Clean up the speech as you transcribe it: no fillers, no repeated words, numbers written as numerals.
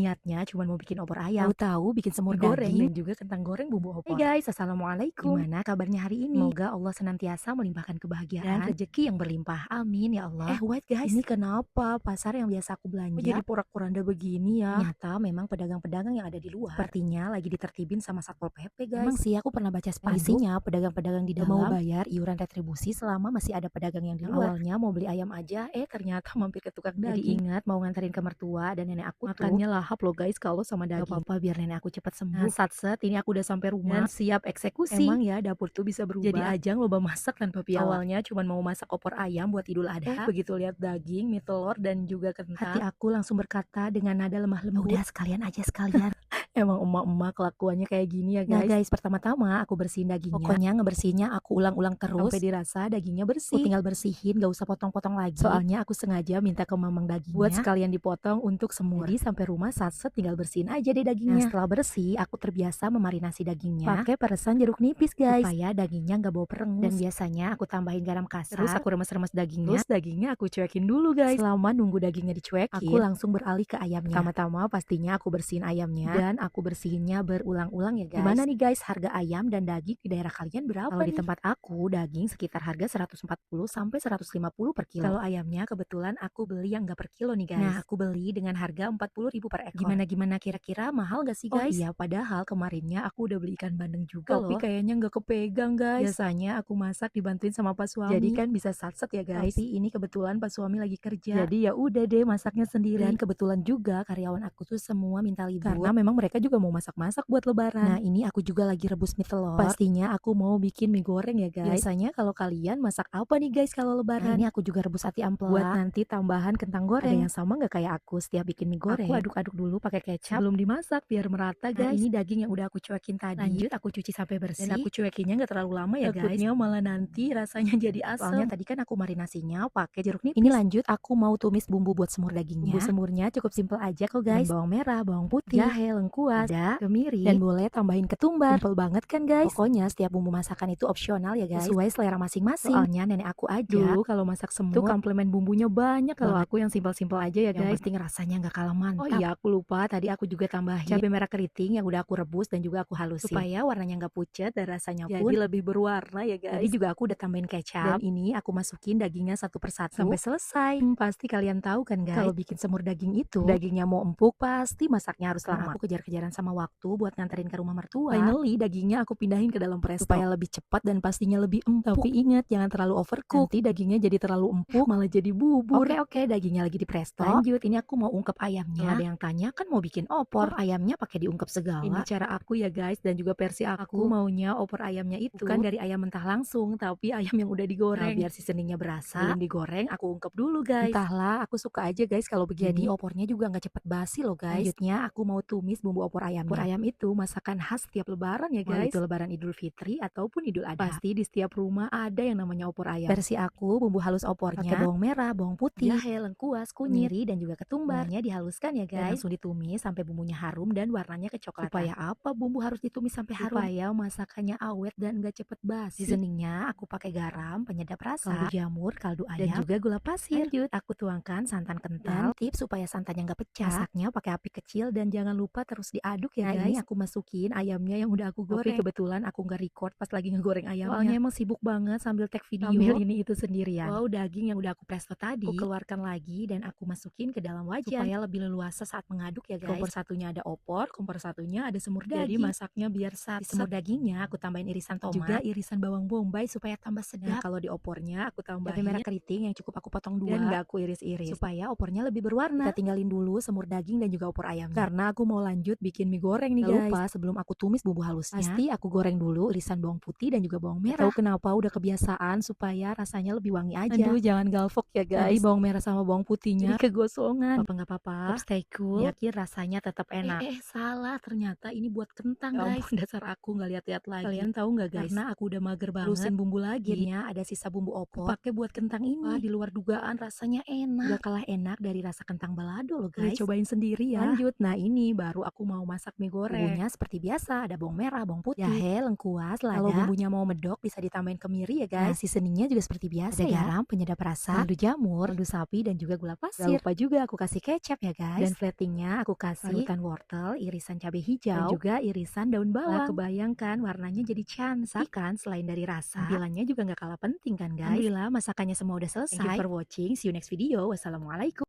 Niatnya cuma mau bikin opor ayam, tahu bikin semur goreng dan juga kentang goreng bumbu opor. Hey guys, assalamualaikum. Gimana kabarnya hari ini? Semoga Allah senantiasa melimpahkan kebahagiaan dan rezeki yang berlimpah. Amin ya Allah. Wait guys, ini kenapa pasar yang biasa aku belanja jadi porak-poranda begini ya? Ternyata memang pedagang-pedagang yang ada di luar sepertinya lagi ditertibin sama Satpol PP guys. Emang sih aku pernah baca spasinya pedagang-pedagang di dalam mau bayar iuran retribusi selama masih ada pedagang yang di luar. Awalnya mau beli ayam aja, ternyata mampir ke tukang daging. Jadi ingat mau nganterin ke mertua dan nenek aku makannya lahap loh guys kalau sama daging. Gak apa-apa biar nenek aku cepet sembuh. Nah, satset ini aku udah sampai rumah dan siap eksekusi. Emang ya dapur tuh bisa berubah jadi ajang lomba masak tanpa piala. Awalnya cuma mau masak opor ayam buat Idul Adha. Begitu lihat daging, mie telur dan juga kentang, hati aku langsung berkata dengan nada lemah lembut, udah sekalian aja sekalian. Emang emak-emak kelakuannya kayak gini ya guys. Nah guys, pertama-tama aku bersihin dagingnya. Pokoknya ngebersihinnya aku ulang-ulang terus sampai dirasa dagingnya bersih. Aku tinggal bersihin, gak usah potong-potong lagi. Soalnya aku sengaja minta ke mamang dagingnya buat sekalian dipotong untuk semur. Jadi sampai rumah satset tinggal bersihin aja deh dagingnya. Nah setelah bersih, aku terbiasa memarinasi dagingnya pakai peresan jeruk nipis guys, supaya dagingnya nggak bau perengus. Dan biasanya aku tambahin garam kasar. Terus aku remes-remes dagingnya. Terus dagingnya aku cuekin dulu guys. Selama nunggu dagingnya dicuekin, aku langsung beralih ke ayamnya. Pertama-tama pastinya aku bersihin ayamnya dan aku bersihinnya berulang-ulang ya guys. Gimana nih guys, harga ayam dan daging di daerah kalian berapa? Kalau di tempat aku daging sekitar harga 140 sampai 150 per kilo. Kalau ayamnya kebetulan aku beli yang nggak per kilo nih guys. Nah aku beli dengan harga 40.000 per ekor. Gimana kira-kira mahal gak sih guys? Oh iya, padahal kemarinnya aku udah beli ikan bandeng juga loh. Tapi kayaknya nggak kepegang guys. Biasanya aku masak dibantuin sama pas suami. Jadi kan bisa satset ya guys. Tapi ini kebetulan pas suami lagi kerja. Jadi ya udah deh masaknya sendiri. Dan kebetulan juga karyawan aku tuh semua minta libur karena memang mereka juga mau masak-masak buat lebaran. Nah ini aku juga lagi rebus mie telur. Pastinya aku mau bikin mie goreng ya guys. Biasanya kalau kalian masak apa nih guys kalau lebaran? Nah ini aku juga rebus ati ampela buat nanti tambahan kentang goreng. Ada yang sama nggak kayak aku setiap bikin mie goreng? Aku aduk-aduk dulu pakai kecap sebelum dimasak biar merata guys. Nah ini daging yang udah aku cuekin tadi. Lanjut aku cuci sampai bersih. Dan aku cuekinnya nggak terlalu lama ya guys. Takutnya malah nanti rasanya jadi asam. Soalnya tadi kan aku marinasinya pakai jeruk nipis. Ini lanjut aku mau tumis bumbu buat semur dagingnya. Bumbu semurnya cukup simple aja kok guys. Dan bawang merah, bawang putih, jahe, lengkuas, ada kemiri, dan boleh tambahin ketumbar. Simple banget kan guys. Pokoknya setiap bumbu masakan itu opsional ya guys, sesuai selera masing-masing. Soalnya nenek aku aja dulu kalau masak semur tuh komplement bumbunya banyak. Kalau aku yang simple-simple aja ya guys. Yang penting rasanya nggak kalah mantap. Oh iya aku lupa tadi aku juga tambahin cabai merah keriting yang udah aku rebus dan juga aku halusin supaya warnanya nggak pucat dan rasanya pun jadi lebih berwarna ya guys. Tadi juga aku udah tambahin kecap. Dan ini aku masukin dagingnya satu persatu sampai selesai. Pasti kalian tahu kan guys, kalau bikin semur daging itu dagingnya mau empuk pasti masaknya harus lama. Aku kejar-kejaran sama waktu buat nganterin ke rumah mertua. Finally dagingnya aku pindahin ke dalam presto supaya lebih cepat dan pastinya lebih empuk. Tapi ingat jangan terlalu overcook, nanti dagingnya jadi terlalu empuk malah jadi bubur. Oke, dagingnya lagi di presto. Lanjut, ini aku mau ungkep ayamnya. Ada yang tanya kan mau bikin opor, ayamnya pakai diungkep segala. Ini cara aku ya guys, dan juga versi aku maunya opor ayamnya itu bukan dari ayam mentah langsung, tapi ayam yang udah digoreng. Nah, biar seasoningnya berasa, belum digoreng aku ungkep dulu guys. Entahlah, aku suka aja guys kalau begini. Jadi opornya juga nggak cepet basi loh guys. Lanjutnya aku mau tumis bumbu opor ayamnya. Opor ayam itu masakan khas setiap lebaran ya guys. Itu lebaran Idul Fitri ataupun Idul Adha. Pasti di setiap rumah ada yang namanya opor ayam. Versi aku bumbu halus opornya pakai bawang merah, bawang putih, jahe, lengkuas, kunyit, dan juga ketumbar. Semuanya dihaluskan ya guys. Dan langsung ditumis sampai bumbunya harum dan warnanya kecoklatan. Supaya apa bumbu harus ditumis sampai harum? Supaya masakannya awet dan nggak cepet basi. Seasoningnya aku pakai garam, penyedap rasa, kaldu jamur, kaldu ayam, dan juga gula pasir. Lanjut aku tuangkan santan kental. Dan tips supaya santannya nggak pecah, masaknya pakai api kecil dan jangan lupa terus diaduk ya guys. Ini aku masukin ayamnya yang udah aku goreng. Tapi kebetulan aku nggak record pas lagi ngegoreng ayamnya. Soalnya emang sibuk banget sambil tag video sambil ini itu sendirian. Wow, daging yang udah aku presto tadi aku keluarkan lagi dan aku masukin ke dalam wajan supaya lebih leluasa saat mengaduk ya guys. Kompor satunya ada opor, kompor satunya ada semur daging. Jadi masaknya biar satset. Di semur dagingnya aku tambahin irisan tomat, juga irisan bawang bombay supaya tambah sedap. Nah, kalau di opornya aku tambahin cabai merah keriting yang cukup aku potong dua dan gak aku iris-iris supaya opornya lebih berwarna. Kita tinggalin dulu semur daging dan juga opor ayamnya karena aku mau lanjut bikin mie goreng nih guys. Lupa sebelum aku tumis bumbu halusnya pasti aku goreng dulu irisan bawang putih dan juga bawang merah. Tahu kenapa udah kebiasaan supaya rasanya lebih wangi aja. Aduh jangan galvok ya guys. Tadi bawang merah sama bawang putihnya jadi kegosongan. Apa nggak apa-apa. Tetap stay cool. Yakin rasanya tetap enak. Salah ternyata ini buat kentang guys. Dasar aku nggak lihat-lihat lagi. Kalian tahu nggak guys? Karena aku udah mager banget. Lusin bumbu lagi. Akhirnya ada sisa bumbu opor. Pakai buat kentang ini. Wah, di luar dugaan rasanya enak. Gak kalah enak dari rasa kentang balado loh guys. Cobain sendiri ya. Lanjut. Nah ini baru aku mau masak mie goreng. Bumbunya seperti biasa. Ada bawang merah, bawang putih, jahe, lengkuas, lada. Kalau bumbunya mau medok bisa ditambahin kemiri ya guys. Nah, seasoningnya juga seperti biasa ada garam, penyedap rasa, kaldu jamur, kaldu sapi dan juga gula pasir. Gak lupa juga aku kasih kecap ya guys. Dan toppingnya aku kasih parutan wortel, irisan cabai hijau, dan juga irisan daun bawang. Kebayangkan warnanya jadi cantik kan selain dari rasa. Tampilannya juga nggak kalah penting kan guys. Alhamdulillah masakannya semua udah selesai. Thank you for watching. See you next video. Wassalamualaikum.